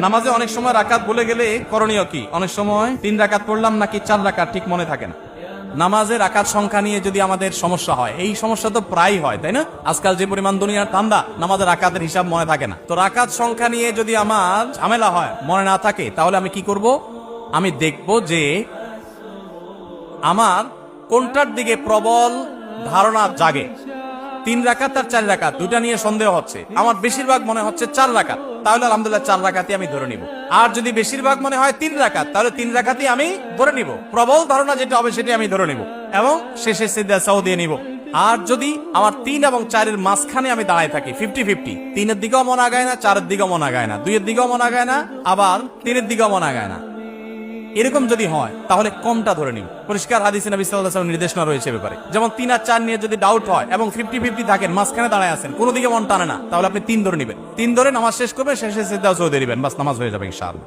নামাজে অনেক সময় রাকাত বলে গেলে করণীয় কি? অনেক সময় 3 রাকাত পড়লাম নাকি 4 রাকাত ঠিক মনে থাকে না। নামাজের রাকাত সংখ্যা নিয়ে যদি আমাদের সমস্যা হয়, এই সমস্যা তো প্রায় হয়, তাই না? আজকাল যে পরিমাণ দুনিয়ার ঠান্ডা, নামাজের রাকাতের হিসাব মনে থাকে না। তো রাকাত সংখ্যা নিয়ে যদি আমার ঝামেলা হয়, মনে না থাকে, তাহলে আমি কি করব? আমি দেখব যে আমার কোনটার দিকে প্রবল ধারণা জাগে। 3 রাকাত আর 4 রাকাত দুটা নিয়ে সন্দেহ হচ্ছে। আমার বেশিরভাগ মনে হচ্ছে 4 রাকাত, তাহলে আলহামদুলিল্লাহ 4 রাকাতই আমি ধরে নিব। আর যদি বেশিরভাগ মনে হয় 3 রাকাত, তাহলে 3 রাকাতই আমি ধরে নিব। প্রবল ধারণা যেটা হবে সেটা আমি ধরে নিব এবং শেষে সিজদা সাও দিয়ে নিব। আর যদি আমার 3 এবং 4 এর মাঝখানে আমি দাঁড়ায় থাকি 50-50, 3 এর দিকেও মন আগায় না, 4 এর দিকেও মন আগায় না, 2 এর দিকেও মন আগায় না, আবার 3 এর দিকেও মন আগায় না, এরকম যদি হয় তাহলে কমটা ধরে নিন। পরিষ্কার হাদিসে নবী সাল্লাল্লাহু আলাইহি ওয়াসাল্লাম নির্দেশনা রয়েছে ব্যাপারে। যেমন 3 আর 4 নিয়ে যদি ডাউট হয় এবং 50-50 থাকেন, মাঝখানে দাঁড়ায় আছেন, কোনো দিকে মন টানে না, তাহলে আপনি 3 ধরে নেবেন। 3 ধরে নামাজ শেষ করবেন, শেষে সিজদা সাও দিয়ে দিবেন, বাস নামাজ হয়ে যাবে ইনশাআল্লাহ।